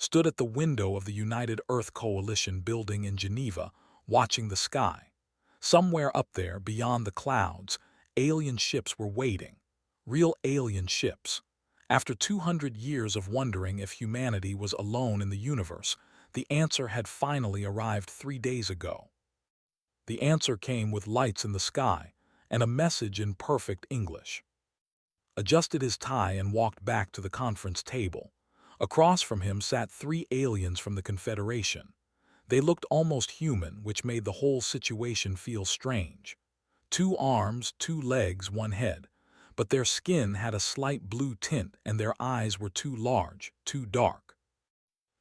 stood at the window of the United Earth Coalition building in Geneva, watching the sky. Somewhere up there, beyond the clouds, alien ships were waiting. Real alien ships. After 200 years of wondering if humanity was alone in the universe, the answer had finally arrived 3 days ago. The answer came with lights in the sky and a message in perfect English. Adjusted his tie and walked back to the conference table. Across from him sat 3 aliens from the Confederation. They looked almost human, which made the whole situation feel strange. 2 arms, 2 legs, 1 head. But their skin had a slight blue tint and their eyes were too large, too dark.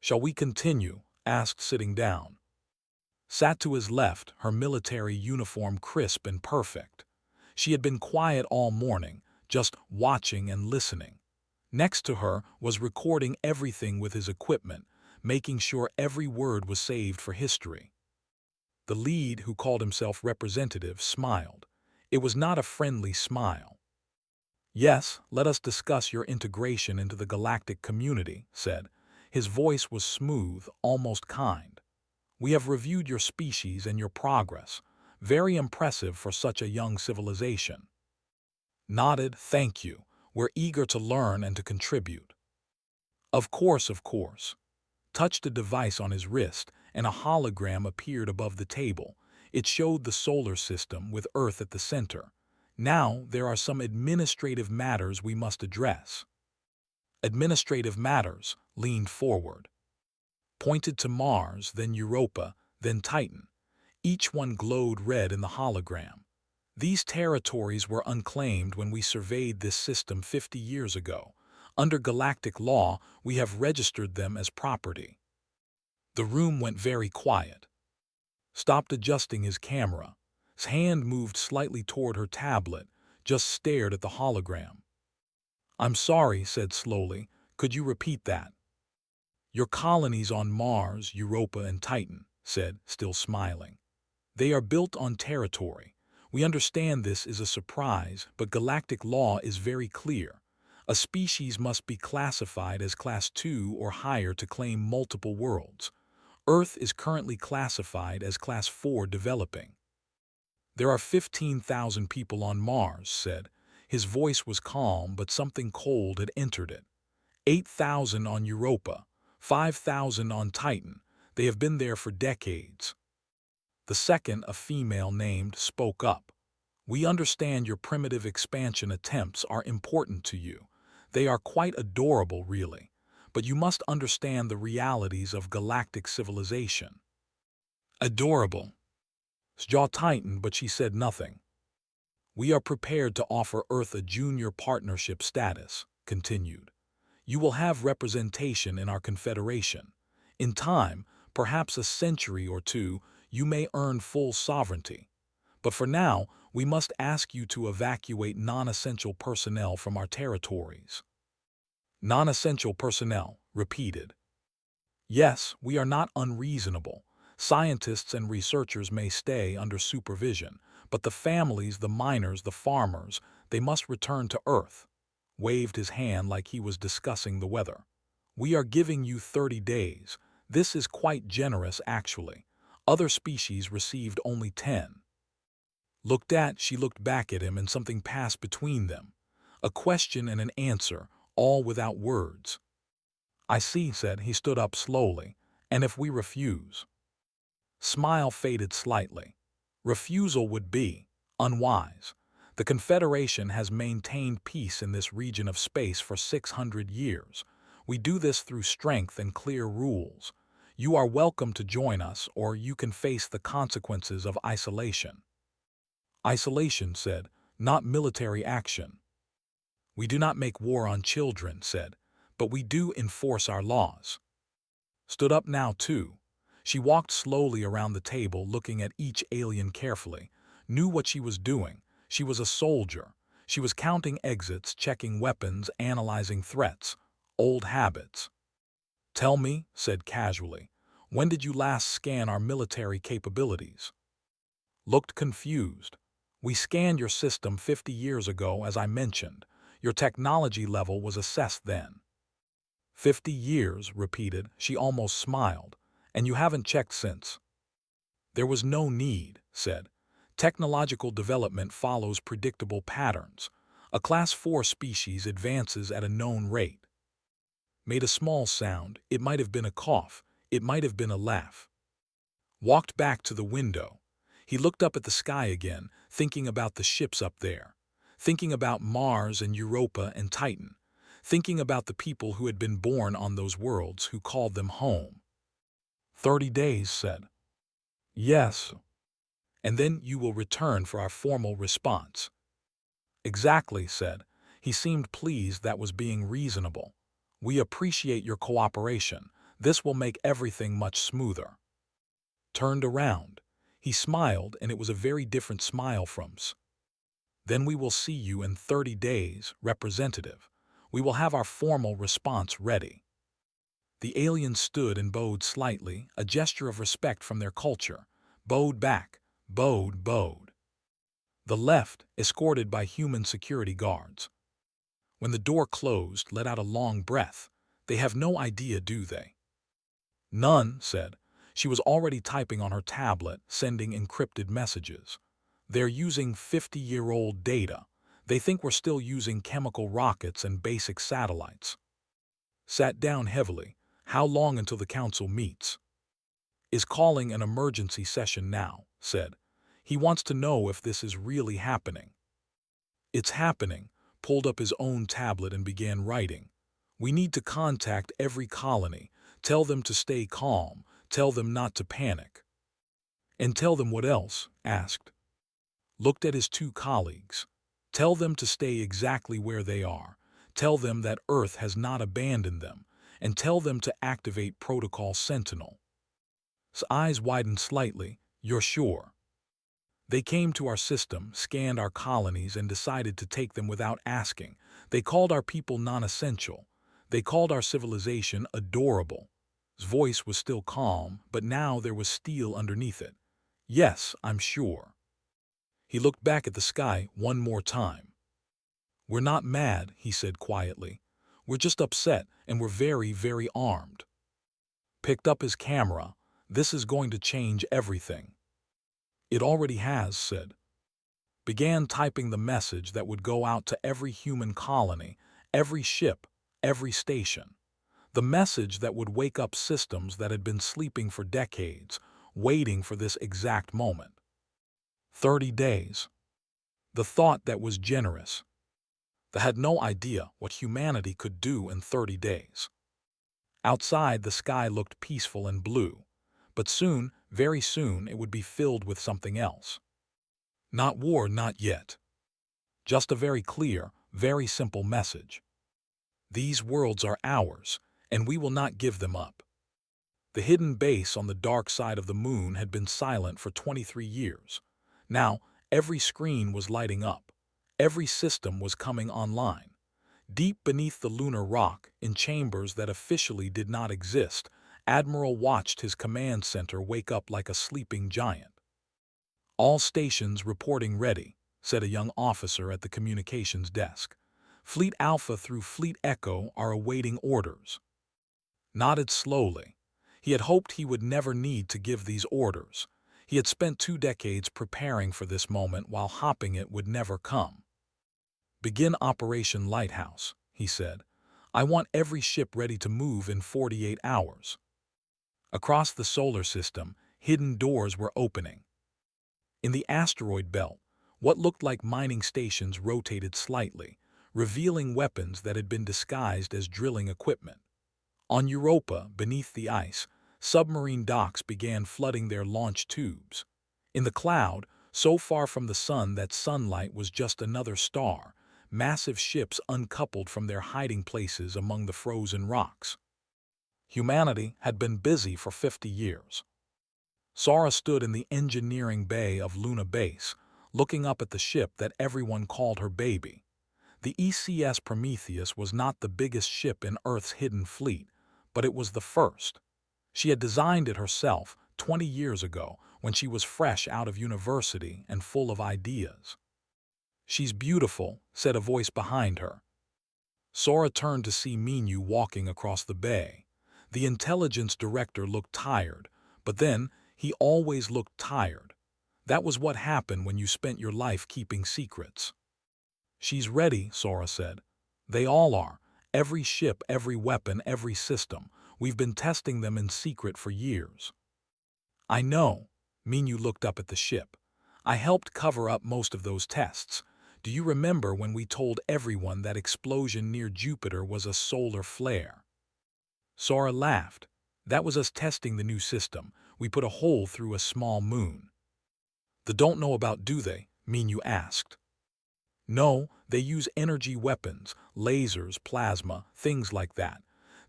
"Shall we continue?" asked, sitting down. Sat to his left, her military uniform crisp and perfect. She had been quiet all morning, just watching and listening. Next to her was recording everything with his equipment, making sure every word was saved for history. The lead, who called himself representative, smiled. It was not a friendly smile. "Yes, let us discuss your integration into the galactic community," said. His voice was smooth, almost kind. "We have reviewed your species and your progress. Very impressive for such a young civilization." Nodded, "Thank you. We're eager to learn and to contribute." Of course, of course." Touched a device on his wrist, and a hologram appeared above the table. It showed the solar system, with Earth at the center. "Now, there are some administrative matters we must address." Administrative matters, leaned forward. Pointed to Mars, then Europa, then Titan. Each one glowed red in the hologram. "These territories were unclaimed when we surveyed this system 50 years ago. Under galactic law, we have registered them as property." The room went very quiet. Stopped adjusting his camera. His hand moved slightly toward her tablet, just stared at the hologram. "I'm sorry," said slowly. "Could you repeat that?" "Your colonies on Mars, Europa, and Titan," said, still smiling. "They are built on territory. We understand this is a surprise, but galactic law is very clear. A species must be classified as Class 2 or higher to claim multiple worlds. Earth is currently classified as Class 4 developing." "There are 15,000 people on Mars," said. His voice was calm, but something cold had entered it. 8,000 on Europa, 5,000 on Titan. They have been there for decades." The second, a female named, spoke up. "We understand your primitive expansion attempts are important to you. They are quite adorable, really. But you must understand the realities of galactic civilization." "Adorable." His jaw tightened, but she said nothing. "We are prepared to offer Earth a junior partnership status," continued. "You will have representation in our confederation. In time, perhaps a century or two, you may earn full sovereignty. But for now, we must ask you to evacuate non-essential personnel from our territories." "Non-essential personnel," repeated. "Yes, we are not unreasonable. Scientists and researchers may stay under supervision, but the families, the miners, the farmers, they must return to Earth." Waved his hand like he was discussing the weather. "We are giving you 30 days. This is quite generous, actually. Other species received only 10. She looked back at him, and something passed between them. A question and an answer, all without words. "I see," said he. Stood up slowly. "And if we refuse?" Smile faded slightly. "Refusal would be unwise. The Confederation has maintained peace in this region of space for 600 years. We do this through strength and clear rules. You are welcome to join us, or you can face the consequences of isolation." "Isolation," said, "not military action." "We do not make war on children," said, "but we do enforce our laws." Stood up now, too. She walked slowly around the table, looking at each alien carefully. Knew what she was doing. She was a soldier. She was counting exits, checking weapons, analyzing threats. Old habits. "Tell me," said casually, "when did you last scan our military capabilities?" Looked confused. "We scanned your system 50 years ago, as I mentioned. Your technology level was assessed then." 50 years, repeated. She almost smiled. And you haven't checked since. There was no need, said. Technological development follows predictable patterns. A Class 4 species advances at a known rate. Made a small sound. It might have been a cough. It might have been a laugh. Walked back to the window. He looked up at the sky again, thinking about the ships up there. Thinking about Mars and Europa and Titan. Thinking about the people who had been born on those worlds who called them home. 30 days, said. Yes. And then you will return for our formal response. Exactly, said. He seemed pleased that was being reasonable. We appreciate your cooperation. This will make everything much smoother. Turned around. He smiled, and it was a very different smile from S. Then we will see you in 30 days, representative. We will have our formal response ready. The aliens stood and bowed slightly, a gesture of respect from their culture. Bowed back. Bowed. The left, escorted by human security guards. When the door closed, let out a long breath. They have no idea, do they? None, said. She was already typing on her tablet, sending encrypted messages. They're using 50-year-old data. They think we're still using chemical rockets and basic satellites. Sat down heavily. How long until the council meets? Is calling an emergency session now, said. He wants to know if this is really happening. It's happening. Pulled up his own tablet and began writing. We need to contact every colony. Tell them to stay calm. Tell them not to panic. And tell them what else? Asked. Looked at his two colleagues. Tell them to stay exactly where they are. Tell them that Earth has not abandoned them. And tell them to activate Protocol Sentinel. His eyes widened slightly. You're sure? They came to our system, scanned our colonies, and decided to take them without asking. They called our people non-essential. They called our civilization adorable. His voice was still calm, but now there was steel underneath it. Yes, I'm sure. He looked back at the sky one more time. We're not mad, he said quietly. We're just upset, and we're very, very armed. Picked up his camera. This is going to change everything. It already has, said. Began typing the message that would go out to every human colony, every ship, every station. The message that would wake up systems that had been sleeping for decades, waiting for this exact moment. 30 days. The thought that was generous. They had no idea what humanity could do in 30 days. Outside, the sky looked peaceful and blue, but soon, very soon, it would be filled with something else. Not war, not yet. Just a very clear, very simple message. These worlds are ours, and we will not give them up. The hidden base on the dark side of the moon had been silent for 23 years. Now, every screen was lighting up. Every system was coming online. Deep beneath the lunar rock, in chambers that officially did not exist, Admiral watched his command center wake up like a sleeping giant. All stations reporting ready, said a young officer at the communications desk. Fleet Alpha through Fleet Echo are awaiting orders. Nodded slowly. He had hoped he would never need to give these orders. He had spent 2 decades preparing for this moment while hopping it would never come. Begin Operation Lighthouse, he said. I want every ship ready to move in 48 hours. Across the solar system, hidden doors were opening. In the asteroid belt, what looked like mining stations rotated slightly, revealing weapons that had been disguised as drilling equipment. On Europa, beneath the ice, submarine docks began flooding their launch tubes. In the cloud, so far from the sun that sunlight was just another star, massive ships uncoupled from their hiding places among the frozen rocks. Humanity had been busy for 50 years. Sara stood in the engineering bay of Luna Base, looking up at the ship that everyone called her baby. The ECS Prometheus was not the biggest ship in Earth's hidden fleet, but it was the first. She had designed it herself 20 years ago when she was fresh out of university and full of ideas. She's beautiful, said a voice behind her. Sora turned to see Minu walking across the bay. The intelligence director looked tired, but then he always looked tired. That was what happened when you spent your life keeping secrets. She's ready, Sora said. They all are. Every ship, every weapon, every system. We've been testing them in secret for years. I know. Minu looked up at the ship. I helped cover up most of those tests. Do you remember when we told everyone that explosion near Jupiter was a solar flare? Sora laughed. That was us testing the new system. We put a hole through a small moon. The don't know about, do they? Minu asked. No, they use energy weapons, lasers, plasma, things like that.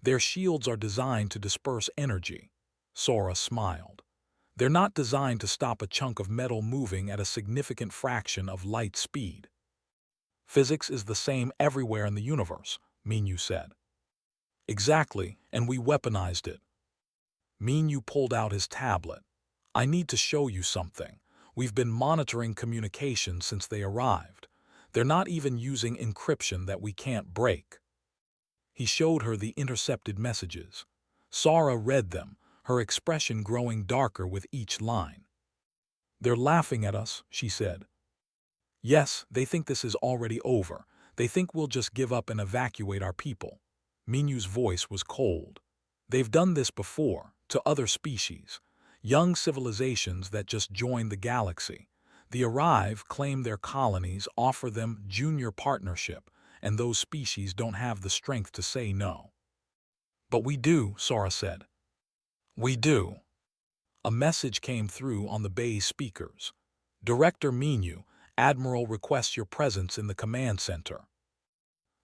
Their shields are designed to disperse energy. Sora smiled. They're not designed to stop a chunk of metal moving at a significant fraction of light speed. Physics is the same everywhere in the universe, Minu said. Exactly, and we weaponized it. Minu pulled out his tablet. I need to show you something. We've been monitoring communication since they arrived. They're not even using encryption that we can't break. He showed her the intercepted messages. Sora read them, her expression growing darker with each line. They're laughing at us, she said. Yes, they think this is already over. They think we'll just give up and evacuate our people. Minu's voice was cold. They've done this before, to other species. Young civilizations that just joined the galaxy. They arrive, claim their colonies, offer them junior partnership, and those species don't have the strength to say no. But we do, Sora said. We do. A message came through on the bay's speakers. Director Minu, Admiral requests your presence in the command center.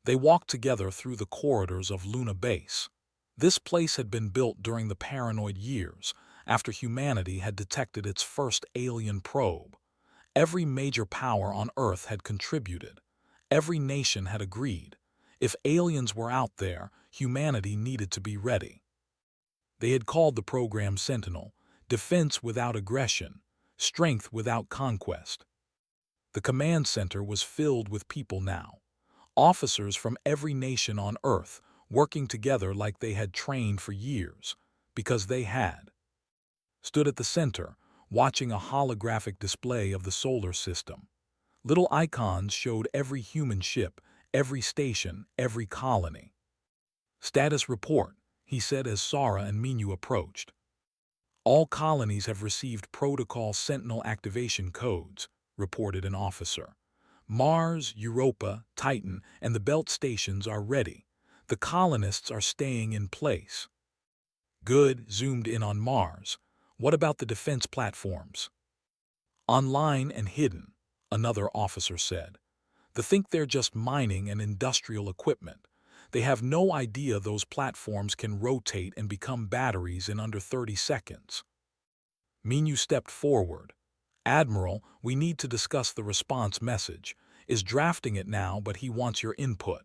They walked together through the corridors of Luna Base. This place had been built during the paranoid years, after humanity had detected its first alien probe. Every major power on Earth had contributed. Every nation had agreed. If aliens were out there, humanity needed to be ready. They had called the program Sentinel, defense without aggression, strength without conquest. The command center was filled with people now. Officers from every nation on Earth, working together like they had trained for years, because they had. Stood at the center, watching a holographic display of the solar system. Little icons showed every human ship, every station, every colony. Status report, he said as Sora and Minu approached. All colonies have received Protocol Sentinel activation codes, reported an officer. Mars, Europa, Titan, and the belt stations are ready. The colonists are staying in place. Good, zoomed in on Mars. What about the defense platforms? Online and hidden, another officer said. They think they're just mining and industrial equipment. They have no idea those platforms can rotate and become batteries in under 30 seconds. Minu stepped forward. Admiral, we need to discuss the response message. Is drafting it now, but he wants your input.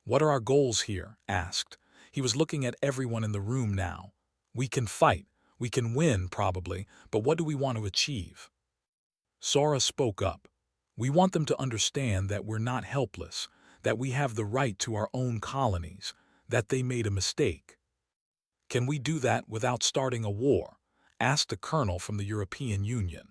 What are our goals here? Asked. He was looking at everyone in the room now. We can fight. We can win, probably, but what do we want to achieve? Sora spoke up. We want them to understand that we're not helpless, that we have the right to our own colonies, that they made a mistake. Can we do that without starting a war? Asked a colonel from the European Union.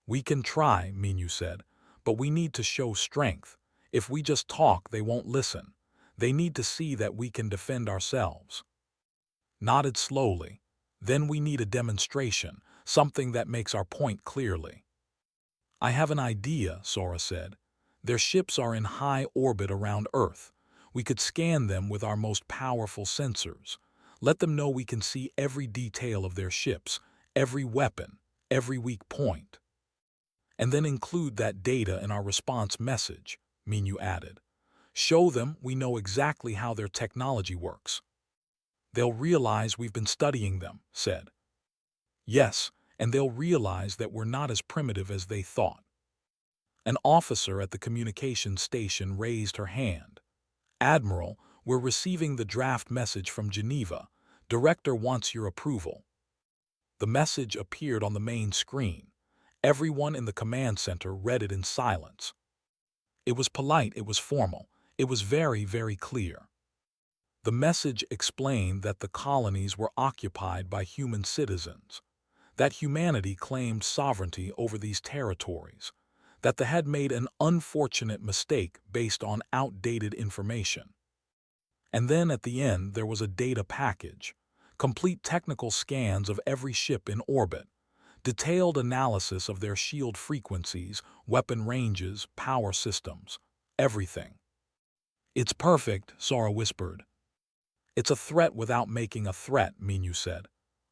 We can try, Minu said, but we need to show strength. If we just talk, they won't listen. They need to see that we can defend ourselves. Nodded slowly. Then we need a demonstration, something that makes our point clearly. I have an idea, Sora said. Their ships are in high orbit around Earth. We could scan them with our most powerful sensors. Let them know we can see every detail of their ships, every weapon, every weak point. And then include that data in our response message, Minu added. Show them we know exactly how their technology works. They'll realize we've been studying them, said. Yes, and they'll realize that we're not as primitive as they thought. An officer at the communications station raised her hand. Admiral, we're receiving the draft message from Geneva. Director wants your approval. The message appeared on the main screen. Everyone in the command center read it in silence. It was polite, it was formal. It was very, very clear. The message explained that the colonies were occupied by human citizens, that humanity claimed sovereignty over these territories, that they had made an unfortunate mistake based on outdated information. And then at the end there was a data package, complete technical scans of every ship in orbit, detailed analysis of their shield frequencies, weapon ranges, power systems, everything. "It's perfect," Sora whispered. "It's a threat without making a threat," Minyu said.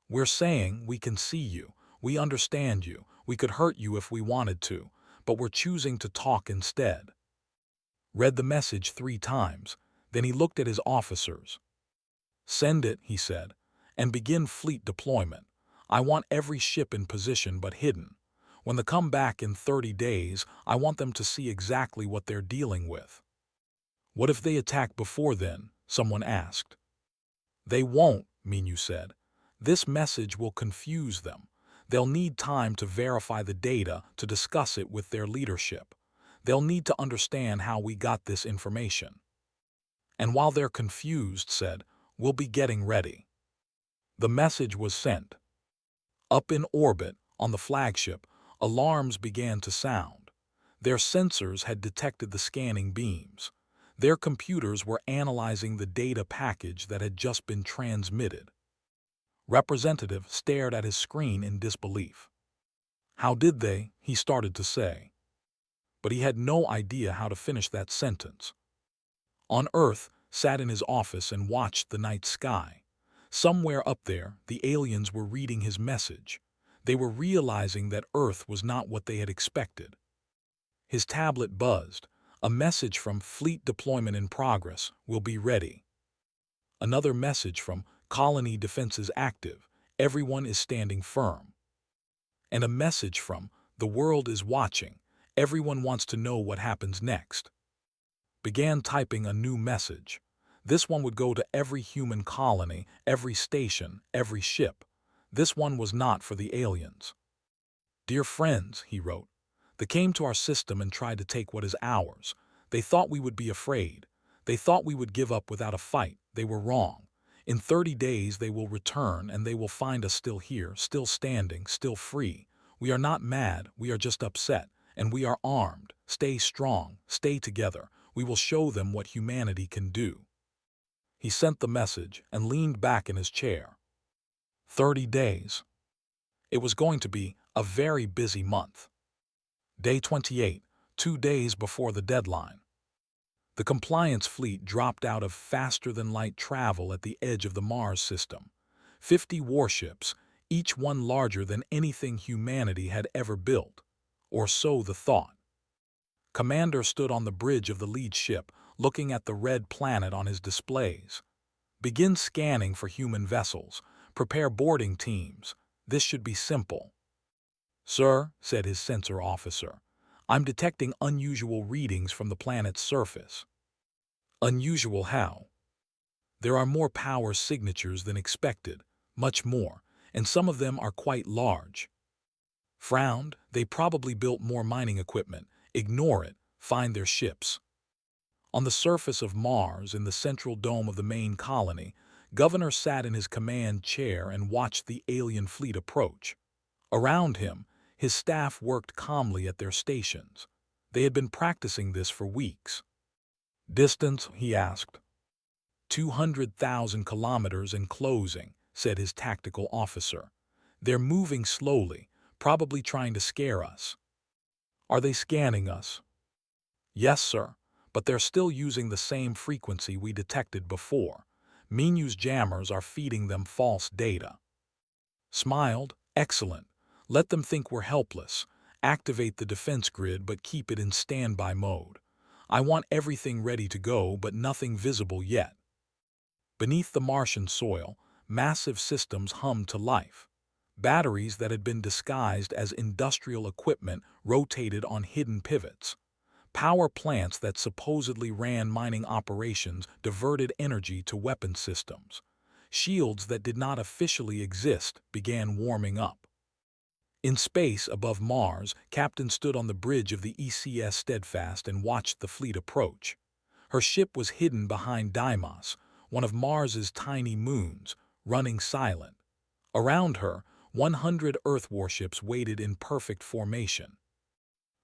"We're saying we can see you, we understand you, we could hurt you if we wanted to, but we're choosing to talk instead." Read the message 3 times, then he looked at his officers. "Send it," he said, "and begin fleet deployment. I want every ship in position but hidden. When they come back in 30 days, I want them to see exactly what they're dealing with." "What if they attack before then?" someone asked. "They won't," Minyu said. "This message will confuse them. They'll need time to verify the data, to discuss it with their leadership. They'll need to understand how we got this information. And while they're confused," said, "we'll be getting ready." The message was sent. Up in orbit, on the flagship, alarms began to sound. Their sensors had detected the scanning beams. Their computers were analyzing the data package that had just been transmitted. Representative stared at his screen in disbelief. "How did they?" he started to say. But he had no idea how to finish that sentence. On Earth, sat in his office and watched the night sky. Somewhere up there, the aliens were reading his message. They were realizing that Earth was not what they had expected. His tablet buzzed. A message from "Fleet deployment in progress, will be ready." Another message from "Colony defenses active, everyone is standing firm." And a message from "The world is watching, everyone wants to know what happens next." Began typing a new message. This one would go to every human colony, every station, every ship. This one was not for the aliens. "Dear friends," he wrote, "they came to our system and tried to take what is ours. They thought we would be afraid. They thought we would give up without a fight. They were wrong. In 30 days they will return and they will find us still here, still standing, still free. We are not mad, we are just upset, and we are armed. Stay strong, stay together. We will show them what humanity can do." He sent the message and leaned back in his chair. 30 days. It was going to be a very busy month. Day 28, 2 days before the deadline. The compliance fleet dropped out of faster-than-light travel at the edge of the Mars system. 50 warships, each one larger than anything humanity had ever built. Or so the thought. Commander stood on the bridge of the lead ship, looking at the red planet on his displays. "Begin scanning for human vessels. Prepare boarding teams. This should be simple." "Sir," said his sensor officer, "I'm detecting unusual readings from the planet's surface." "Unusual how?" "There are more power signatures than expected, much more, and some of them are quite large." Frowned. "They probably built more mining equipment. Ignore it. Find their ships." On the surface of Mars, in the central dome of the main colony, Governor sat in his command chair and watched the alien fleet approach. Around him, his staff worked calmly at their stations. They had been practicing this for weeks. "Distance?" he asked. 200,000 kilometers and closing," said his tactical officer. "They're moving slowly, probably trying to scare us." "Are they scanning us?" "Yes, sir, but they're still using the same frequency we detected before. Minyu's jammers are feeding them false data." Smiled. "Excellent. Let them think we're helpless. Activate the defense grid but keep it in standby mode. I want everything ready to go but nothing visible yet." Beneath the Martian soil, massive systems hummed to life. Batteries that had been disguised as industrial equipment rotated on hidden pivots. Power plants that supposedly ran mining operations diverted energy to weapon systems. Shields that did not officially exist began warming up. In space above Mars, Captain stood on the bridge of the ECS Steadfast and watched the fleet approach. Her ship was hidden behind Deimos, one of Mars's tiny moons, running silent. Around her, 100 Earth warships waited in perfect formation.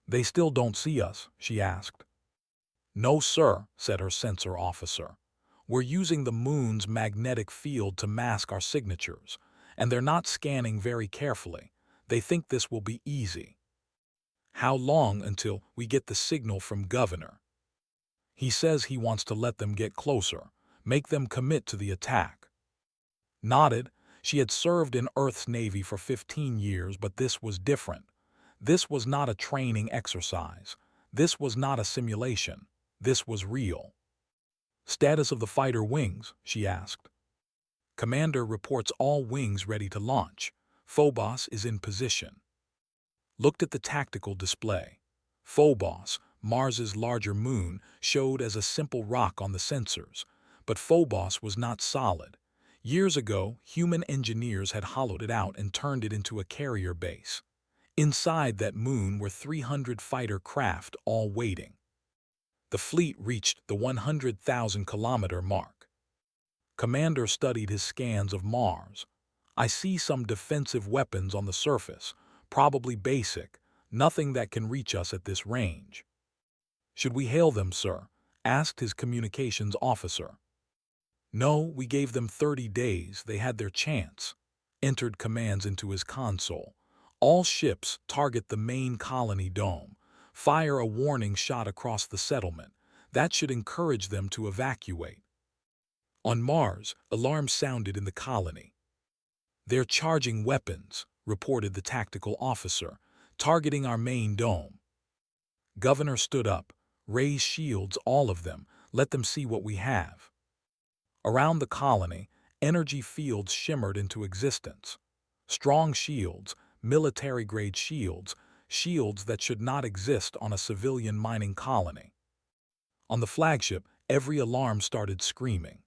"They still don't see us?" she asked. "No, sir," said her sensor officer. "We're using the moon's magnetic field to mask our signatures, and they're not scanning very carefully. They think this will be easy." "How long until we get the signal from Governor?" "He says he wants to let them get closer, make them commit to the attack." Nodded. She had served in Earth's Navy for 15 years, but this was different. This was not a training exercise. This was not a simulation. This was real. "Status of the fighter wings?" she asked. "Commander reports all wings ready to launch. Phobos is in position." Looked at the tactical display. Phobos, Mars's larger moon, showed as a simple rock on the sensors, but Phobos was not solid. Years ago, human engineers had hollowed it out and turned it into a carrier base. Inside that moon were 300 fighter craft, all waiting. The fleet reached the 100,000-kilometer mark. Commander studied his scans of Mars. "I see some defensive weapons on the surface, probably basic, nothing that can reach us at this range." "Should we hail them, sir?" asked his communications officer. "No, we gave them 30 days, they had their chance." Entered commands into his console. "All ships target the main colony dome. Fire a warning shot across the settlement. That should encourage them to evacuate." On Mars, alarms sounded in the colony. "They're charging weapons," reported the tactical officer, "targeting our main dome." Governor stood up. "Raise shields, all of them. Let them see what we have." Around the colony, energy fields shimmered into existence. Strong shields, military-grade shields, shields that should not exist on a civilian mining colony. On the flagship, every alarm started screaming.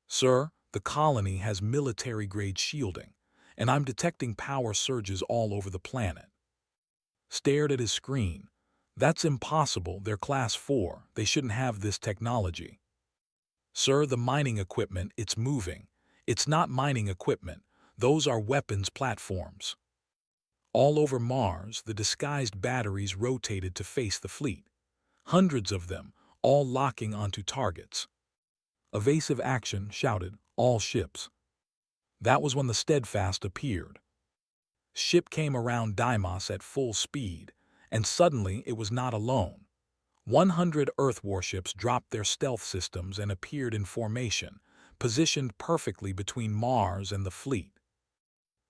"Sir, the colony has military-grade shielding, and I'm detecting power surges all over the planet." Stared at his screen. "That's impossible, they're Class 4, they shouldn't have this technology." "Sir, the mining equipment, it's moving. It's not mining equipment, those are weapons platforms." All over Mars, the disguised batteries rotated to face the fleet. Hundreds of them, all locking onto targets. "Evasive action," shouted all ships. That was when the Steadfast appeared. Ship came around Deimos at full speed, and suddenly it was not alone. 100 Earth warships dropped their stealth systems and appeared in formation, positioned perfectly between Mars and the fleet.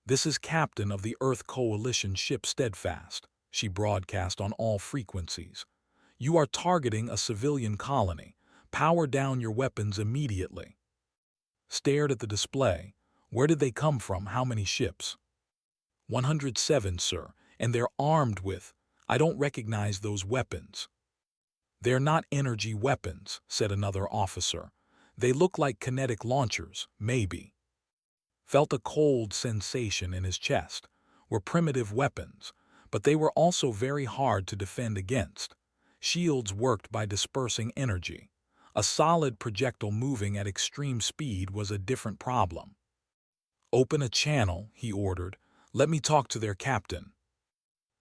"This is captain of the Earth Coalition ship Steadfast," she broadcast on all frequencies. "You are targeting a civilian colony. Power down your weapons immediately." Stared at the display. "Where did they come from? How many ships?" 107, sir, and they're armed with— I don't recognize those weapons." "They're not energy weapons," said another officer. "They look like kinetic launchers, maybe." Felt a cold sensation in his chest. Were primitive weapons, but they were also very hard to defend against. Shields worked by dispersing energy. A solid projectile moving at extreme speed was a different problem. "Open a channel," he ordered. "Let me talk to their captain."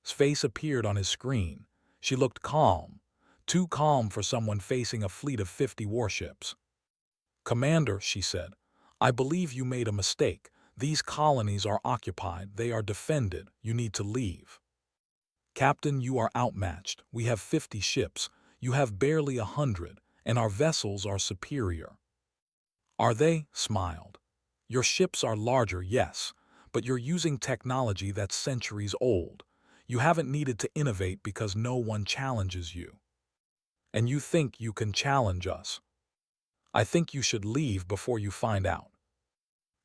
His face appeared on his screen. She looked calm. Too calm for someone facing a fleet of 50 warships. "Commander," she said, "I believe you made a mistake. These colonies are occupied, they are defended, you need to leave." "Captain, you are outmatched. We have 50 ships. You have barely 100, and our vessels are superior." "Are they?" smiled. "Your ships are larger, yes, but you're using technology that's centuries old. You haven't needed to innovate because no one challenges you. And you think you can challenge us. I think you should leave before you find out."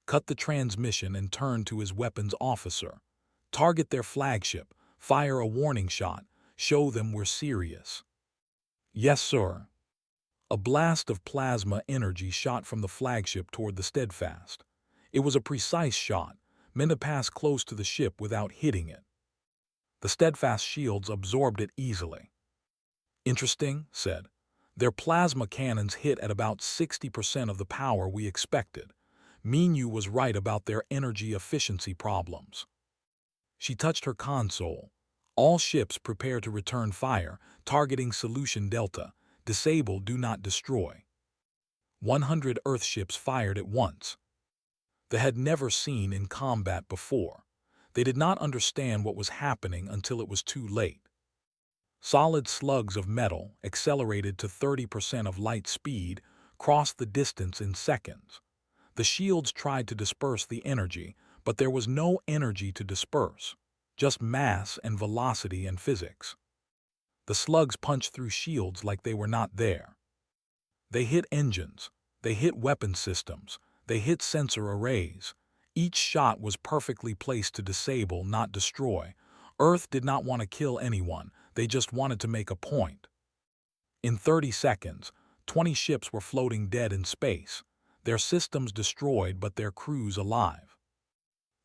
Cut the transmission and turned to his weapons officer. "Target their flagship, fire a warning shot, show them we're serious." "Yes, sir." A blast of plasma energy shot from the flagship toward the Steadfast. It was a precise shot, meant to pass close to the ship without hitting it. The Steadfast shields absorbed it easily. "Interesting," said. Their plasma cannons hit at about 60% of the power we expected. Minyu was right about their energy efficiency problems. She touched her console. All ships prepare to return fire, targeting Solution Delta. Disable, do not destroy. 100 Earthships fired at once. They had never seen in combat before. They did not understand what was happening until it was too late. Solid slugs of metal, accelerated to 30% of light speed, crossed the distance in seconds. The shields tried to disperse the energy, but there was no energy to disperse, just mass and velocity and physics. The slugs punched through shields like they were not there. They hit engines, they hit weapon systems, they hit sensor arrays. Each shot was perfectly placed to disable, not destroy. Earth did not want to kill anyone, they just wanted to make a point. In 30 seconds, 20 ships were floating dead in space, their systems destroyed but their crews alive.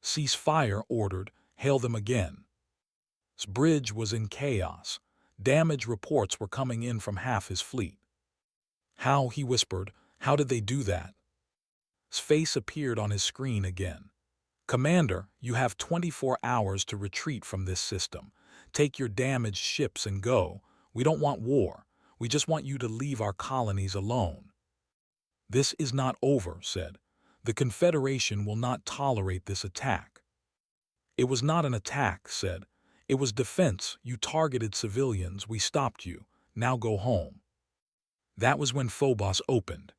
Cease fire ordered, hail them again. Bridge was in chaos. Damage reports were coming in from half his fleet. How, he whispered, how did they do that? His face appeared on his screen again. Commander, you have 24 hours to retreat from this system. Take your damaged ships and go. We don't want war. We just want you to leave our colonies alone. This is not over, said. The Confederation will not tolerate this attack. It was not an attack, said. It was defense. You targeted civilians. We stopped you. Now go home. That was when Phobos opened.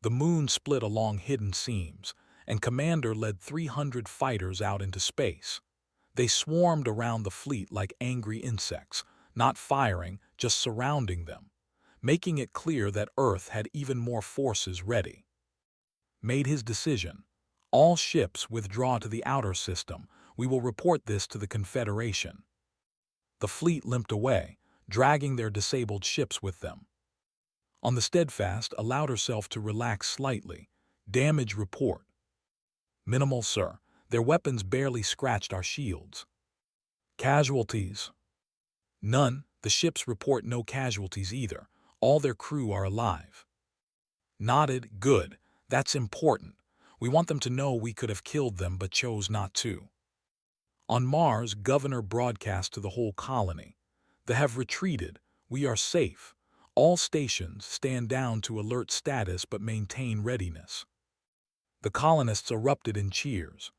The moon split along hidden seams, and Commander led 300 fighters out into space. They swarmed around the fleet like angry insects, not firing, just surrounding them, making it clear that Earth had even more forces ready. Made his decision. All ships withdraw to the outer system. We will report this to the Confederation. The fleet limped away, dragging their disabled ships with them. On the Steadfast allowed herself to relax slightly. Damage report. Minimal, sir. Their weapons barely scratched our shields. Casualties? None. The ships report no casualties either. All their crew are alive. Nodded. Good. That's important. We want them to know we could have killed them but chose not to. On Mars, Governor broadcast to the whole colony. They have retreated. We are safe. All stations stand down to alert status but maintain readiness. The colonists erupted in cheers.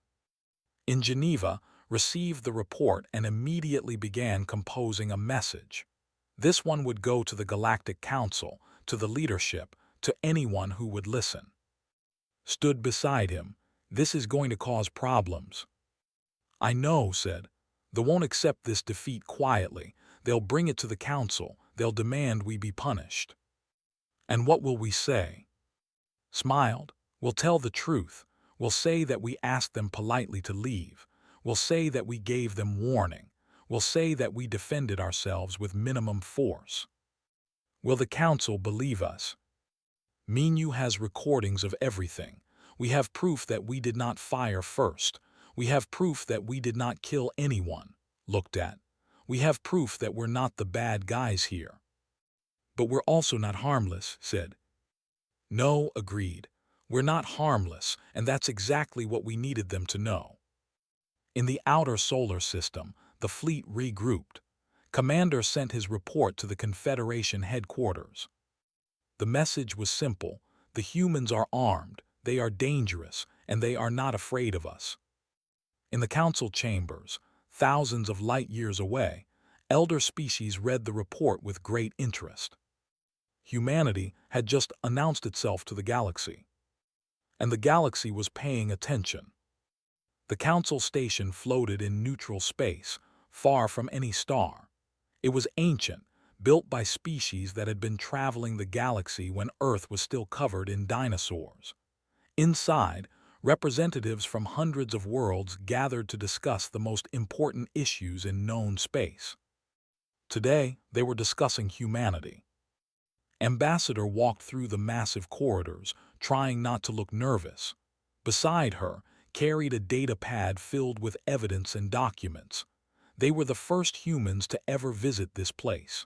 In Geneva, received the report and immediately began composing a message. This one would go to the Galactic Council, to the leadership, to anyone who would listen. Stood beside him. This is going to cause problems. I know, said. They won't accept this defeat quietly. They'll bring it to the council. They'll demand we be punished. And what will we say? Smiled. We'll tell the truth. We'll say that we asked them politely to leave. We'll say that we gave them warning. We'll say that we defended ourselves with minimum force. Will the council believe us? Minyu has recordings of everything. We have proof that we did not fire first. We have proof that we did not kill anyone. Looked at. We have proof that we're not the bad guys here. But we're also not harmless, said. No, agreed. We're not harmless, and that's exactly what we needed them to know. In the outer solar system, the fleet regrouped. Commander sent his report to the Confederation headquarters. The message was simple. The humans are armed, they are dangerous, and they are not afraid of us. In the council chambers, thousands of light years away, elder species read the report with great interest. Humanity had just announced itself to the galaxy. And the galaxy was paying attention. The council station floated in neutral space, far from any star. It was ancient, built by species that had been traveling the galaxy when Earth was still covered in dinosaurs. Inside, representatives from hundreds of worlds gathered to discuss the most important issues in known space. Today, they were discussing humanity. Ambassador walked through the massive corridors, trying not to look nervous. Beside her, carried a data pad filled with evidence and documents. They were the first humans to ever visit this place.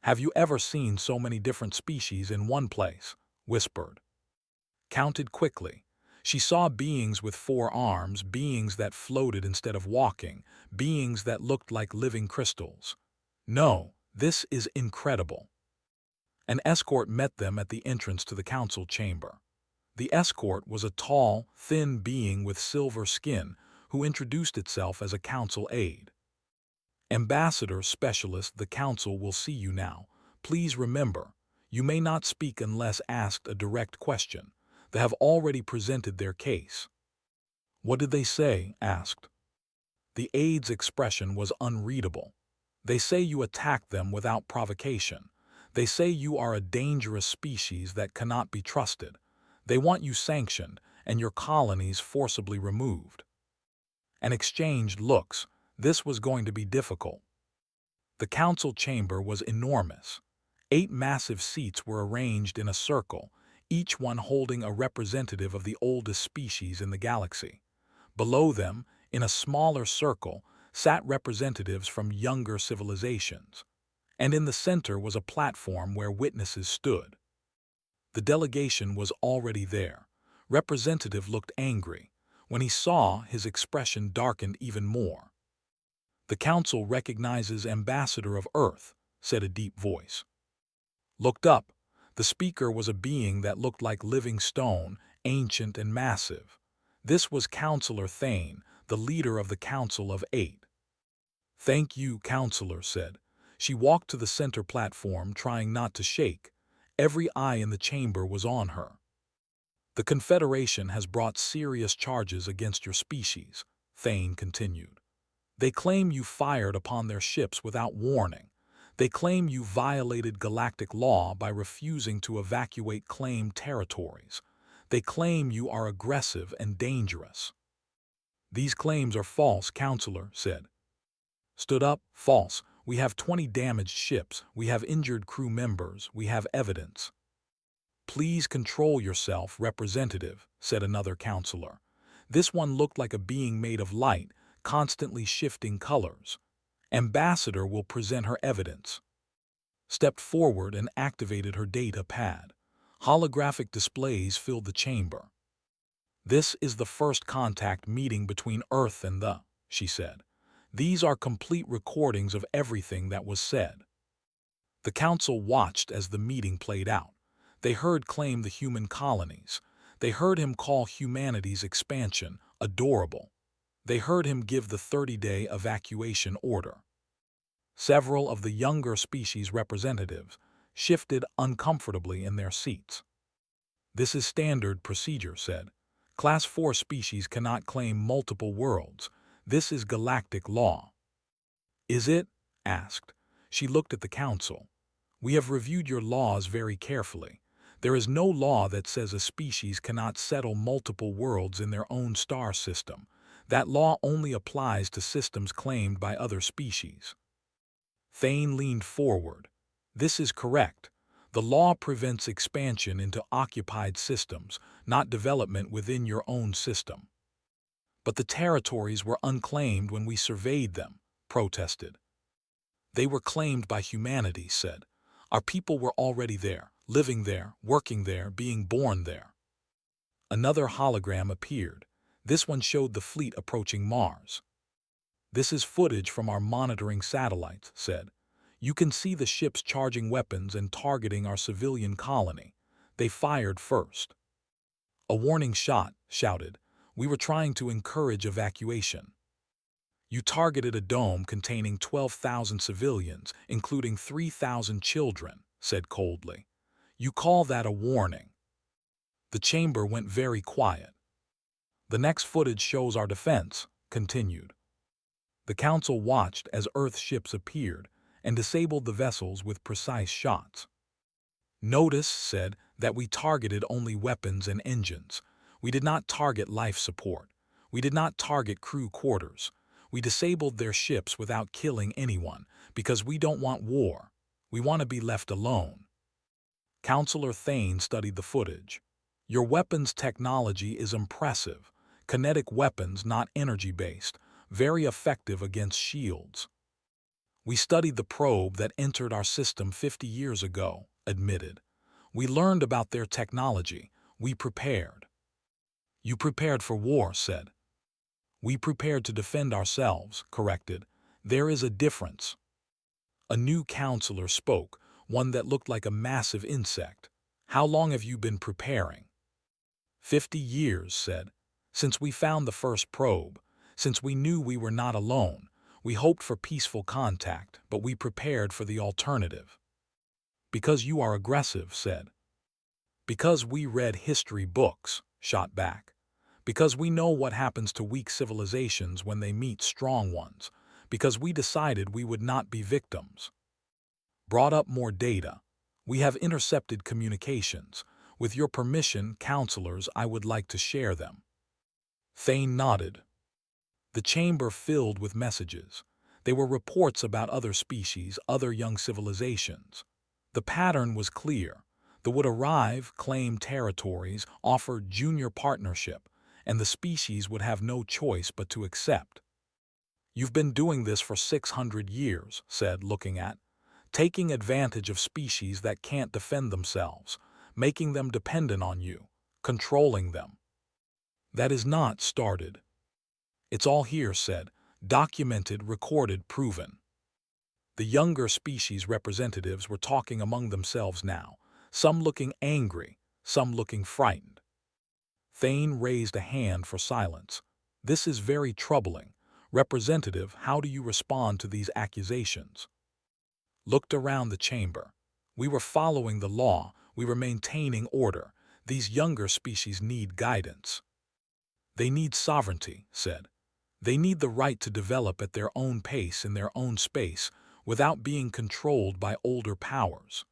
Have you ever seen so many different species in one place? Whispered. Counted quickly. She saw beings with 4 arms, beings that floated instead of walking, beings that looked like living crystals. No, this is incredible. An escort met them at the entrance to the council chamber. The escort was a tall, thin being with silver skin who introduced itself as a council aide. Ambassador Specialist, the council will see you now. Please remember, you may not speak unless asked a direct question. They have already presented their case. What did they say? Asked. The aide's expression was unreadable. They say you attacked them without provocation. They say you are a dangerous species that cannot be trusted. They want you sanctioned and your colonies forcibly removed. And exchanged looks. This was going to be difficult. The council chamber was enormous. 8 massive seats were arranged in a circle, each one holding a representative of the oldest species in the galaxy. Below them, in a smaller circle, sat representatives from younger civilizations. And in the center was a platform where witnesses stood. The delegation was already there. Representative looked angry. When he saw, his expression darkened even more. The council recognizes Ambassador of Earth, said a deep voice. Looked up. The speaker was a being that looked like living stone, ancient and massive. This was Counselor Thane, the leader of the Council of 8. Thank you, Counselor said. She walked to the center platform, trying not to shake. Every eye in the chamber was on her. The Confederation has brought serious charges against your species, Thane continued. They claim you fired upon their ships without warning. They claim you violated galactic law by refusing to evacuate claimed territories. They claim you are aggressive and dangerous. These claims are false, Counselor said. Stood up, false. We have 20 damaged ships. We have injured crew members. We have evidence. Please control yourself, Representative, said another counselor. This one looked like a being made of light, constantly shifting colors. Ambassador will present her evidence. Stepped forward and activated her data pad. Holographic displays filled the chamber. This is the first contact meeting between Earth and she said. These are complete recordings of everything that was said. The council watched as the meeting played out. They heard claim the human colonies. They heard him call humanity's expansion adorable. They heard him give the 30-day evacuation order. Several of the younger species representatives shifted uncomfortably in their seats. This is standard procedure, said. Class 4 species cannot claim multiple worlds. This is galactic law. Is it? Asked. She looked at the council. We have reviewed your laws very carefully. There is no law that says a species cannot settle multiple worlds in their own star system. That law only applies to systems claimed by other species. Thane leaned forward. This is correct. The law prevents expansion into occupied systems, not development within your own system. But the territories were unclaimed when we surveyed them, protested. They were claimed by humanity, said. Our people were already there, living there, working there, being born there. Another hologram appeared. This one showed the fleet approaching Mars. This is footage from our monitoring satellites, said. You can see the ships charging weapons and targeting our civilian colony. They fired first. A warning shot, shouted. We were trying to encourage evacuation. You targeted a dome containing 12,000 civilians, including 3,000 children, said coldly. You call that a warning? The chamber went very quiet. The next footage shows our defense, continued. The council watched as Earth ships appeared and disabled the vessels with precise shots. Notice, said, that we targeted only weapons and engines. We did not target life support. We did not target crew quarters. We disabled their ships without killing anyone because we don't want war. We want to be left alone. Counselor Thane studied the footage. Your weapons technology is impressive. Kinetic weapons, not energy-based, very effective against shields. We studied the probe that entered our system 50 years ago, admitted. We learned about their technology. We prepared. You prepared for war, said. We prepared to defend ourselves, corrected. There is a difference. A new counselor spoke, one that looked like a massive insect. How long have you been preparing? 50 years, said. Since we found the first probe, since we knew we were not alone, we hoped for peaceful contact, but we prepared for the alternative. Because you are aggressive, said. Because we read history books, shot back. Because we know what happens to weak civilizations when they meet strong ones. Because we decided we would not be victims. Brought up more data. We have intercepted communications. With your permission, counselors, I would like to share them. Thane nodded. The chamber filled with messages. They were reports about other species, other young civilizations. The pattern was clear. They would arrive, claim territories, offer junior partnership, and the species would have no choice but to accept. You've been doing this for 600 years, said, looking at, taking advantage of species that can't defend themselves, making them dependent on you, controlling them. That is not started. It's all here, said, documented, recorded, proven. The younger species representatives were talking among themselves now, some looking angry, some looking frightened. Thane raised a hand for silence. This is very troubling. Representative, how do you respond to these accusations? Looked around the chamber. We were following the law. We were maintaining order. These younger species need guidance. They need sovereignty, said. They need the right to develop at their own pace in their own space without being controlled by older powers.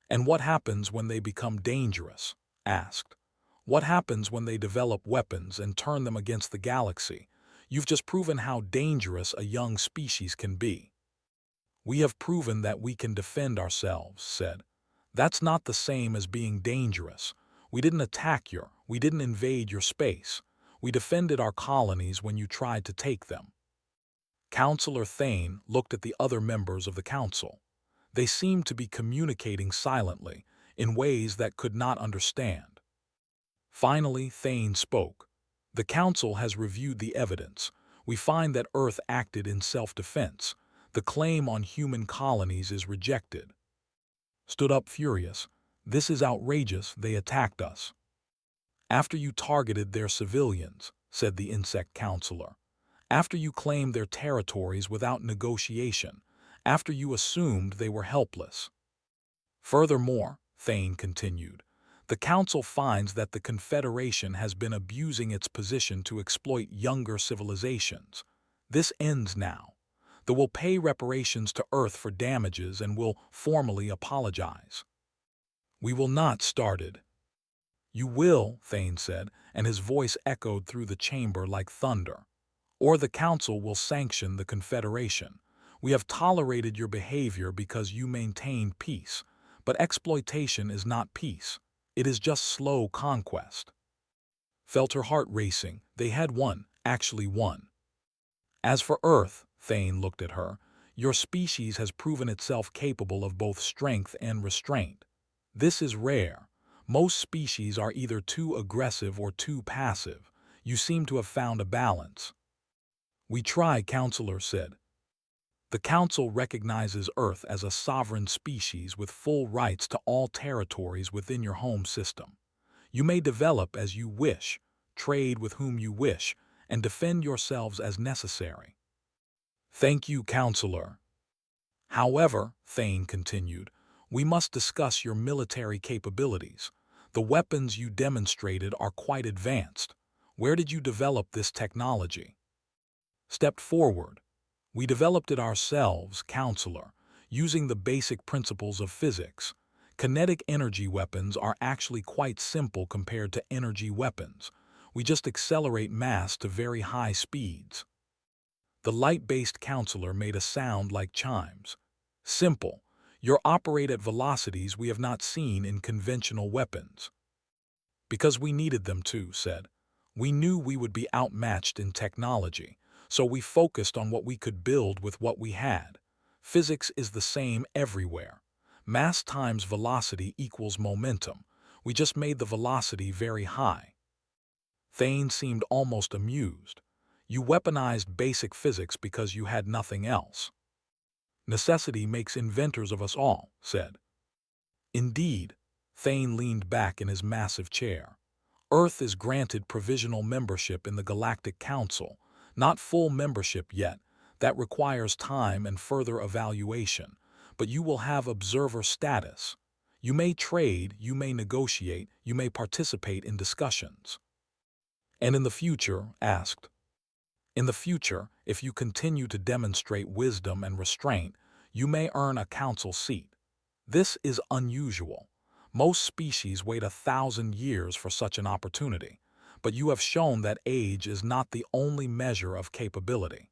And what happens when they become dangerous? Asked. What happens when they develop weapons and turn them against the galaxy? You've just proven how dangerous a young species can be. We have proven that we can defend ourselves, said. That's not the same as being dangerous. We didn't attack we didn't invade your space. We defended our colonies when you tried to take them. Counselor Thane looked at the other members of the council. They seemed to be communicating silently, in ways that could not understand. Finally, Thane spoke. The council has reviewed the evidence. We find that Earth acted in self-defense. The claim on human colonies is rejected. Stood up furious. This is outrageous, they attacked us. After you targeted their civilians, said the insect counselor. After you claimed their territories without negotiation. After you assumed they were helpless. Furthermore, Thane continued, the Council finds that the Confederation has been abusing its position to exploit younger civilizations. This ends now. They will pay reparations to Earth for damages and will formally apologize. We will not started. You will, Thane said, and his voice echoed through the chamber like thunder. Or the Council will sanction the Confederation. We have tolerated your behavior because you maintained peace, but exploitation is not peace. It is just slow conquest. Felt her heart racing. They had won, actually won. As for Earth, Thane looked at her, your species has proven itself capable of both strength and restraint. This is rare. Most species are either too aggressive or too passive. You seem to have found a balance. We try, Counselor said. The Council recognizes Earth as a sovereign species with full rights to all territories within your home system. You may develop as you wish, trade with whom you wish, and defend yourselves as necessary. Thank you, Counselor. However, Thane continued, we must discuss your military capabilities. The weapons you demonstrated are quite advanced. Where did you develop this technology? Stepped forward. We developed it ourselves, Counselor, using the basic principles of physics. Kinetic energy weapons are actually quite simple compared to energy weapons. We just accelerate mass to very high speeds. The light-based Counselor made a sound like chimes. Simple. You operate at velocities we have not seen in conventional weapons. Because we needed them to, said. We knew we would be outmatched in technology, so we focused on what we could build with what we had. Physics is the same everywhere. Mass times velocity equals momentum. We just made the velocity very high. Thane seemed almost amused. You weaponized basic physics because you had nothing else. Necessity makes inventors of us all, said. Indeed. Thane leaned back in his massive chair. Earth is granted provisional membership in the Galactic Council, not full membership yet. That requires time and further evaluation, but you will have observer status. You may trade, you may negotiate, you may participate in discussions. And in the future, asked. In the future, if you continue to demonstrate wisdom and restraint, you may earn a council seat. This is unusual. Most species wait 1,000 years for such an opportunity, but you have shown that age is not the only measure of capability.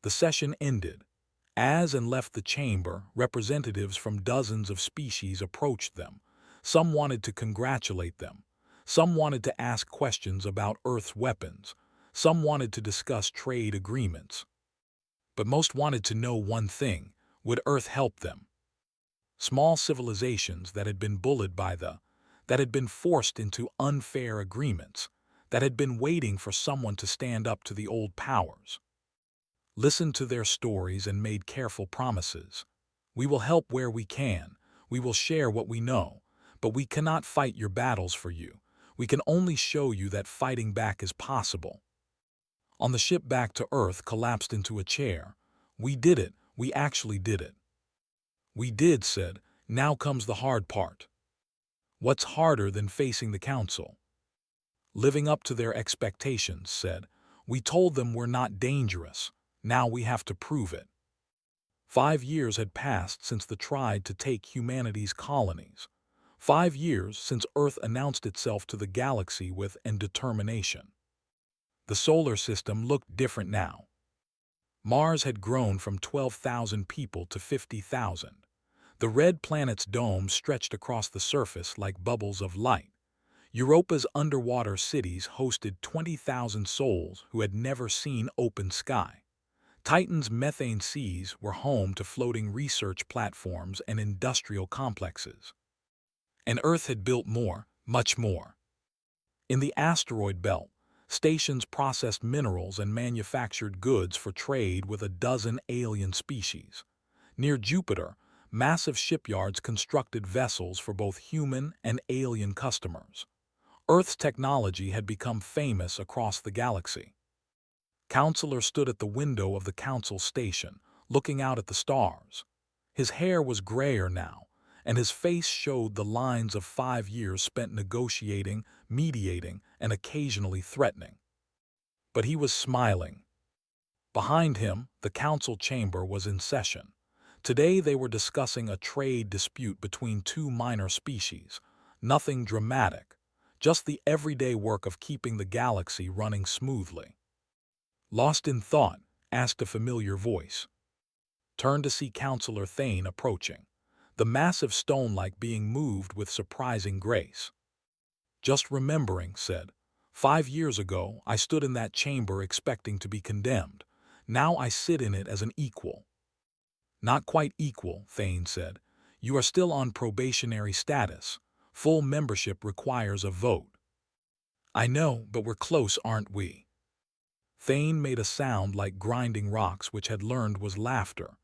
The session ended. As and left the chamber, representatives from dozens of species approached them. Some wanted to congratulate them. Some wanted to ask questions about Earth's weapons. Some wanted to discuss trade agreements. But most wanted to know one thing: would Earth help them? Small civilizations that had been bullied by that had been forced into unfair agreements, that had been waiting for someone to stand up to the old powers. Listened to their stories and made careful promises. We will help where we can. We will share what we know. But we cannot fight your battles for you. We can only show you that fighting back is possible. On the ship back to Earth collapsed into a chair. We did it. We actually did it. We did, said. Now comes the hard part. What's harder than facing the council? Living up to their expectations, said. We told them we're not dangerous. Now we have to prove it. 5 years had passed since they tried to take humanity's colonies. 5 years since Earth announced itself to the galaxy with determination. The solar system looked different now. Mars had grown from 12,000 people to 50,000. The red planet's dome stretched across the surface like bubbles of light. Europa's underwater cities hosted 20,000 souls who had never seen open sky. Titan's methane seas were home to floating research platforms and industrial complexes. And Earth had built more, much more. In the asteroid belt, stations processed minerals and manufactured goods for trade with a dozen alien species. Near Jupiter, massive shipyards constructed vessels for both human and alien customers. Earth's technology had become famous across the galaxy. Counselor stood at the window of the council station, looking out at the stars. His hair was grayer now, and his face showed the lines of 5 years spent negotiating, mediating, and occasionally threatening. But he was smiling. Behind him, the council chamber was in session. Today they were discussing a trade dispute between 2 minor species. Nothing dramatic, just the everyday work of keeping the galaxy running smoothly. Lost in thought, asked a familiar voice. Turned to see Counselor Thane approaching, the massive stone-like being moved with surprising grace. Just remembering, said. 5 years ago, I stood in that chamber expecting to be condemned. Now I sit in it as an equal. Not quite equal, Thane said. You are still on probationary status. Full membership requires a vote. I know, but we're close, aren't we? Thane made a sound like grinding rocks, which had learned was laughter.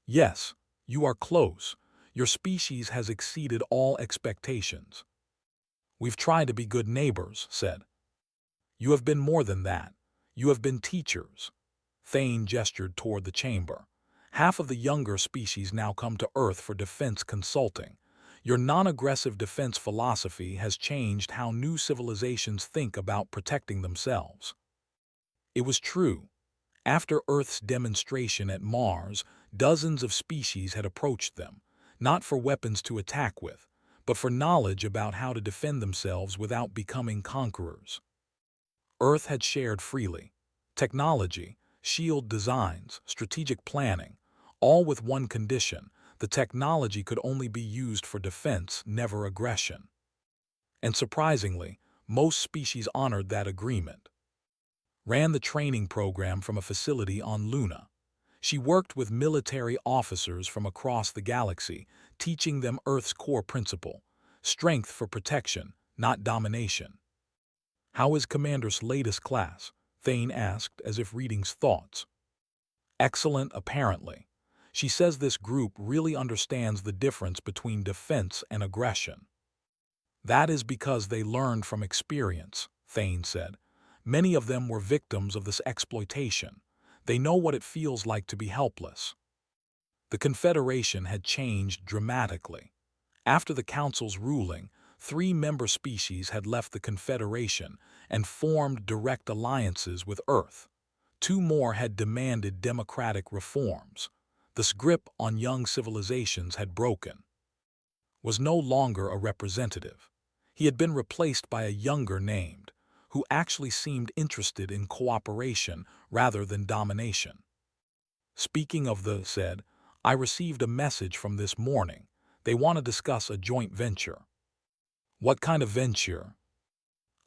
Yes, you are close. Your species has exceeded all expectations. We've tried to be good neighbors, said. You have been more than that. You have been teachers. Thane gestured toward the chamber. Half of the younger species now come to Earth for defense consulting. Your non-aggressive defense philosophy has changed how new civilizations think about protecting themselves. It was true. After Earth's demonstration at Mars, dozens of species had approached them, not for weapons to attack with, but for knowledge about how to defend themselves without becoming conquerors. Earth had shared freely. Technology, shield designs, strategic planning, all with one condition: the technology could only be used for defense, never aggression. And surprisingly, most species honored that agreement. Ran the training program from a facility on Luna. She worked with military officers from across the galaxy, teaching them Earth's core principle: strength for protection, not domination. "How is Commander's latest class?" Thane asked, as if reading thoughts. "Excellent, apparently. She says this group really understands the difference between defense and aggression." "That is because they learned from experience," Thane said. "Many of them were victims of this exploitation. They know what it feels like to be helpless." The Confederation had changed dramatically. After the Council's ruling, 3 member species had left the Confederation and formed direct alliances with Earth. 2 more had demanded democratic reforms. The grip on young civilizations had broken. Was no longer a representative. He had been replaced by a younger named, who actually seemed interested in cooperation rather than domination. "Speaking of the said, I received a message from this morning. They want to discuss a joint venture." "What kind of venture?"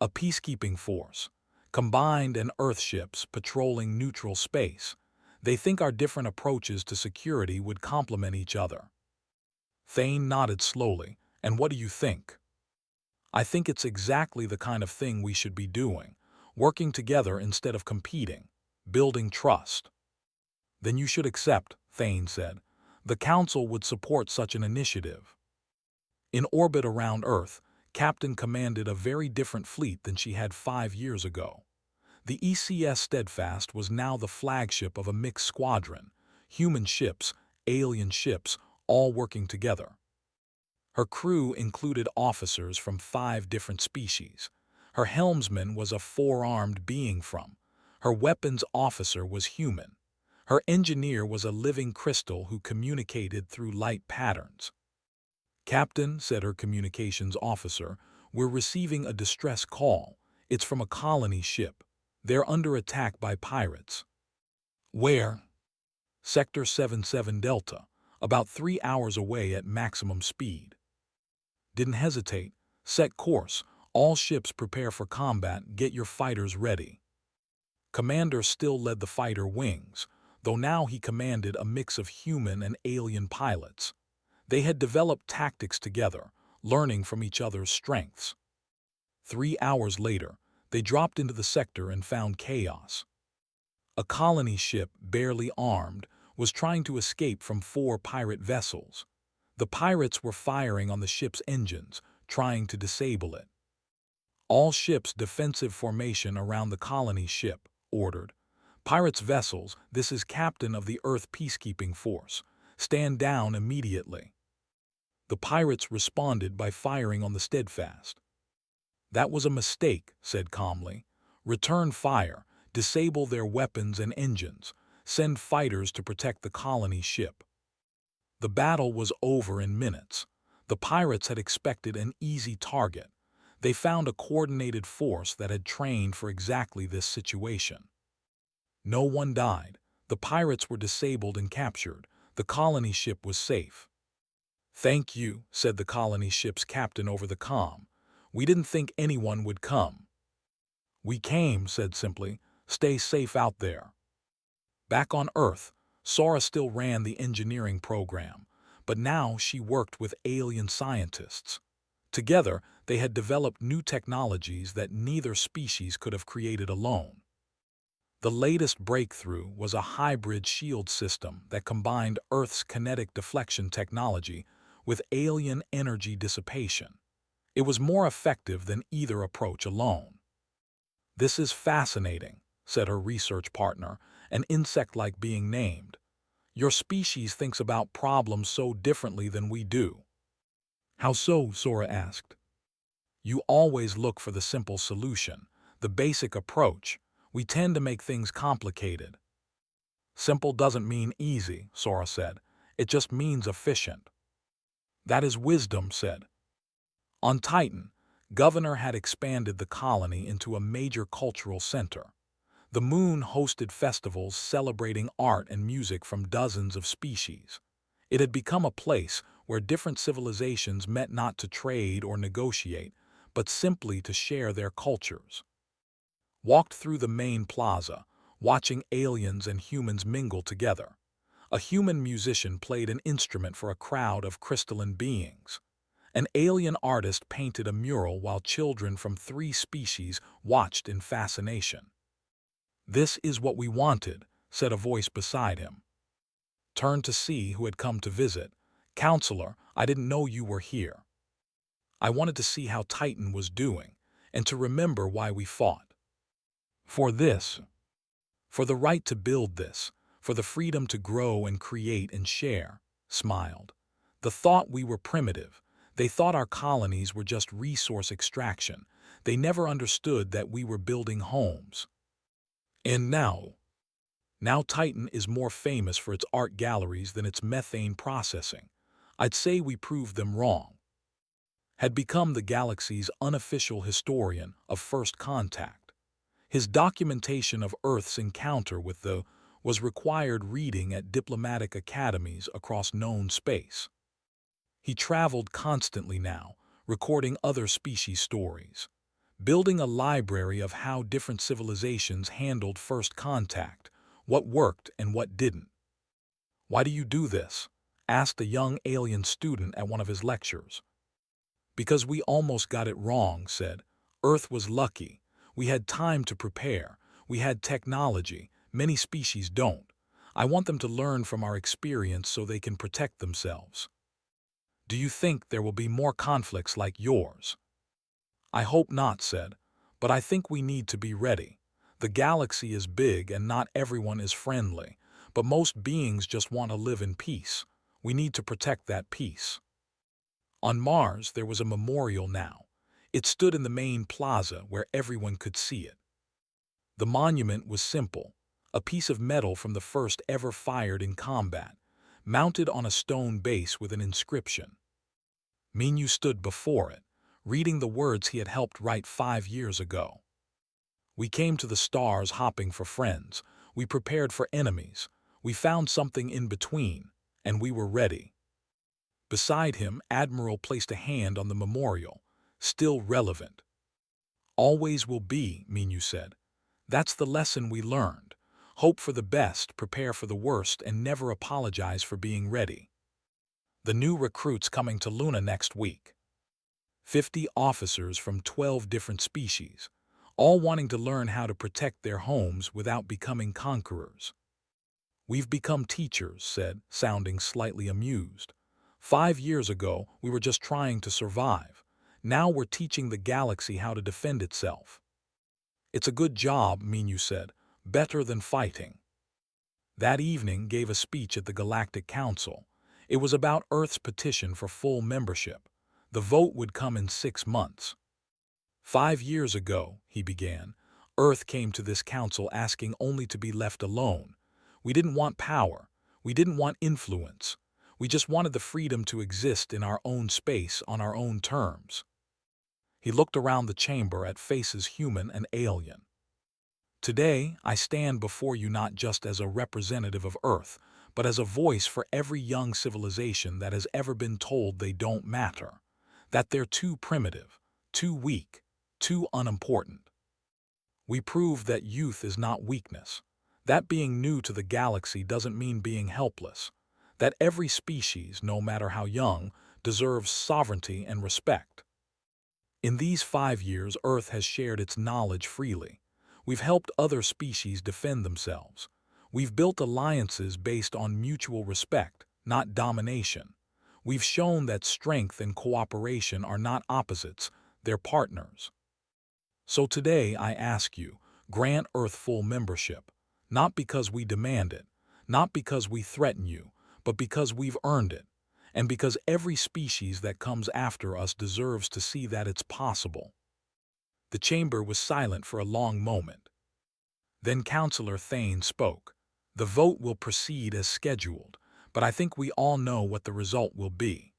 "A peacekeeping force. Combined and Earthships patrolling neutral space. They think our different approaches to security would complement each other." Thane nodded slowly. "And what do you think?" "I think it's exactly the kind of thing we should be doing, working together instead of competing, building trust." "Then you should accept," Thane said. "The Council would support such an initiative." In orbit around Earth, Captain commanded a very different fleet than she had 5 years ago. The ECS Steadfast was now the flagship of a mixed squadron: human ships, alien ships, all working together. Her crew included officers from 5 different species. Her helmsman was a 4-armed being from. Her weapons officer was human. Her engineer was a living crystal who communicated through light patterns. "Captain," said her communications officer, "we're receiving a distress call. It's from a colony ship. They're under attack by pirates." "Where?" "Sector 77 Delta, about 3 hours away at maximum speed." Didn't hesitate. "Set course. All ships prepare for combat. Get your fighters ready." Commander still led the fighter wings, though now he commanded a mix of human and alien pilots. They had developed tactics together, learning from each other's strengths. 3 hours later, they dropped into the sector and found chaos. A colony ship, barely armed, was trying to escape from 4 pirate vessels. The pirates were firing on the ship's engines, trying to disable it. "All ships defensive formation around the colony ship," ordered. "Pirates' vessels, this is Captain of the Earth Peacekeeping Force. Stand down immediately." The pirates responded by firing on the Steadfast. "That was a mistake," said calmly. "Return fire, disable their weapons and engines, send fighters to protect the colony ship." The battle was over in minutes. The pirates had expected an easy target. They found a coordinated force that had trained for exactly this situation. No one died. The pirates were disabled and captured. The colony ship was safe. "Thank you," said the colony ship's captain over the comm. "We didn't think anyone would come." "We came," said simply. "Stay safe out there." Back on Earth, Sora still ran the engineering program, but now she worked with alien scientists. Together, they had developed new technologies that neither species could have created alone. The latest breakthrough was a hybrid shield system that combined Earth's kinetic deflection technology with alien energy dissipation. It was more effective than either approach alone. "This is fascinating," said her research partner, an insect-like being named. "Your species thinks about problems so differently than we do." "How so?" Sora asked. "You always look for the simple solution, the basic approach. We tend to make things complicated." "Simple doesn't mean easy," Sora said. "It just means efficient." "That is wisdom," said. On Titan, Governor had expanded the colony into a major cultural center. The moon hosted festivals celebrating art and music from dozens of species. It had become a place where different civilizations met not to trade or negotiate, but simply to share their cultures. Walked through the main plaza, watching aliens and humans mingle together. A human musician played an instrument for a crowd of crystalline beings. An alien artist painted a mural while children from 3 species watched in fascination. "This is what we wanted," said a voice beside him. Turned to see who had come to visit. "Counselor, I didn't know you were here. I wanted to see how Titan was doing, and to remember why we fought. For this. For the right to build this. For the freedom to grow and create and share," smiled. "The thought we were primitive. They thought our colonies were just resource extraction. They never understood that we were building homes. And now Titan is more famous for its art galleries than its methane processing. I'd say we proved them wrong." Had become the galaxy's unofficial historian of first contact. His documentation of Earth's encounter with the was required reading at diplomatic academies across known space. He traveled constantly now, recording other species' stories, building a library of how different civilizations handled first contact, what worked and what didn't. "Why do you do this?" asked a young alien student at one of his lectures. "Because we almost got it wrong," said. "Earth was lucky. We had time to prepare. We had technology. Many species don't. I want them to learn from our experience so they can protect themselves." "Do you think there will be more conflicts like yours?" "I hope not," said. "But I think we need to be ready. The galaxy is big and not everyone is friendly, but most beings just want to live in peace. We need to protect that peace." On Mars, there was a memorial now. It stood in the main plaza where everyone could see it. The monument was simple, a piece of metal from the first ever fired in combat, mounted on a stone base with an inscription. Minu stood before it, reading the words he had helped write 5 years ago. "We came to the stars hopping for friends. We prepared for enemies. We found something in between, and we were ready." Beside him, Admiral placed a hand on the memorial, still relevant. "Always will be," Minu said. "That's the lesson we learned. Hope for the best, prepare for the worst, and never apologize for being ready." The new recruits coming to Luna next week. 50 officers from 12 different species, all wanting to learn how to protect their homes without becoming conquerors. "We've become teachers," said, sounding slightly amused. 5 years ago, we were just trying to survive. Now we're teaching the galaxy how to defend itself." "It's a good job," Minu said. "Better than fighting." That evening gave a speech at the Galactic Council. It was about Earth's petition for full membership. The vote would come in 6 months. 5 years ago," he began, "Earth came to this council asking only to be left alone. We didn't want power. We didn't want influence. We just wanted the freedom to exist in our own space on our own terms." He looked around the chamber at faces human and alien. "Today, I stand before you not just as a representative of Earth, but as a voice for every young civilization that has ever been told they don't matter, that they're too primitive, too weak, too unimportant. We prove that youth is not weakness, that being new to the galaxy doesn't mean being helpless, that every species, no matter how young, deserves sovereignty and respect. In these 5 years, Earth has shared its knowledge freely. We've helped other species defend themselves. We've built alliances based on mutual respect, not domination. We've shown that strength and cooperation are not opposites, they're partners. So today I ask you, grant Earth full membership, not because we demand it, not because we threaten you, but because we've earned it, and because every species that comes after us deserves to see that it's possible." The chamber was silent for a long moment. Then Councillor Thane spoke. "The vote will proceed as scheduled, but I think we all know what the result will be."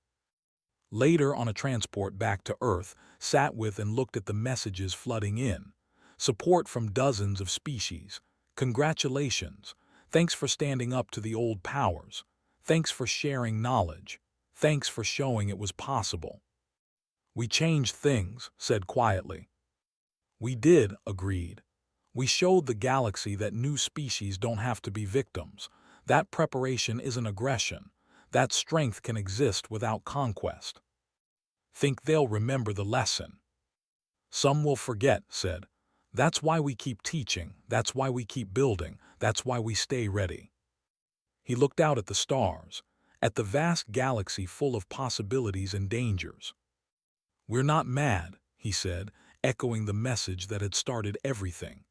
Later, on a transport back to Earth, sat with and looked at the messages flooding in. Support from dozens of species. "Congratulations. Thanks for standing up to the old powers. Thanks for sharing knowledge. Thanks for showing it was possible." "We changed things," said quietly. "We did," agreed. "We showed the galaxy that new species don't have to be victims, That preparation isn't aggression. That strength can exist without conquest. Think they'll remember the lesson. Some will forget, said. That's why we keep teaching, that's why we keep building, that's why we stay ready. He looked out at the stars, at the vast galaxy full of possibilities and dangers. We're not mad, he said, echoing the message that had started everything.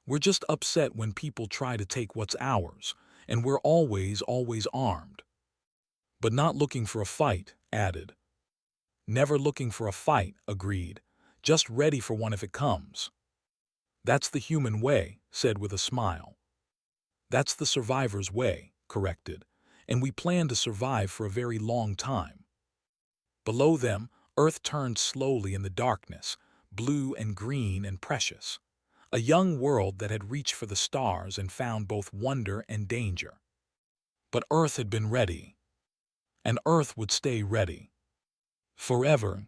We're just upset when people try to take what's ours, and we're always armed. But not looking for a fight, added. Never looking for a fight, agreed. Just ready for one if it comes. That's the human way, said with a smile. That's the survivor's way, corrected, and we plan to survive for a very long time. Below them, Earth turned slowly in the darkness, blue and green and precious. A young world that had reached for the stars and found both wonder and danger. But Earth had been ready. And Earth would stay ready. Forever,